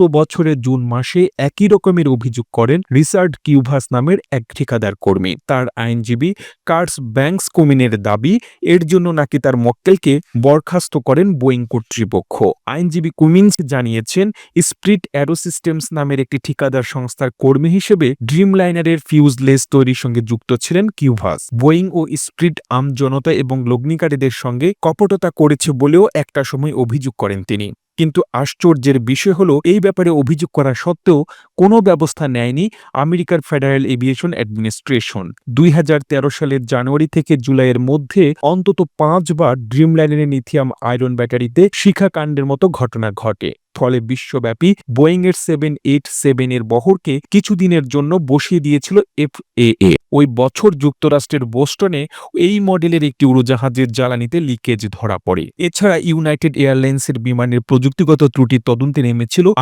বছরের জুন মাসে একই রকমের অভিযোগ করেন রিচার্ড কিউভাস নামের এক ঠিকাদার কর্মী। তার আইনজীবী কার্স ব্যাংকস কুমিনের দাবি, এর জন্য নাকি তার মক্কেলকে বরখাস্ত করেন বোয়িং কর্তৃপক্ষ। আইনজীবী কুমিন্স জানিয়েছেন, স্প্রিট অ্যারোসিস্টেমস নামের একটি ঠিকাদার সংস্থার কর্মী হিসেবে ড্রিমলাইনারের ফিউজলেস তৈরির সঙ্গে যুক্ত ছিলেন কিউভাস। বোয়িং ও স্প্রিট আমজনতা এবং লগ্নিকারীদের সঙ্গে কপটতা করেছে বলেও একটা সময় অভিযোগ করেন তিনি। কিন্তু আশ্চর্যের বিষয় হলো, এই ব্যাপারে অভিযোগ করা সত্ত্বেও কোনো ব্যবস্থা নেয়নি আমেরিকার ফেডারেল এভিয়েশন অ্যাডমিনিস্ট্রেশন। 2013 সালের জানুয়ারি থেকে জুলাইয়ের মধ্যে অন্তত 5 বার ড্রিমলাইনারের লিথিয়াম আয়রন ব্যাটারিতে শিখাকাণ্ডের মতো ঘটনা ঘটে। ফলে বিশ্বব্যাপী বোয়িংয়ের 787 এর বহরকে কিছুদিনের জন্য বসিয়ে দিয়েছিল FAA। ওই বছর যুক্তরাষ্ট্রের বোস্টনে এই মডেলের একটি উড়োজাহাজের জ্বালানিতে লিকেজ ধরা পড়ে। এছাড়া ইউনাইটেড এয়ারলাইন্সের বিমানের প্রযুক্তিগত ত্রুটির তদন্তে নেমেছিল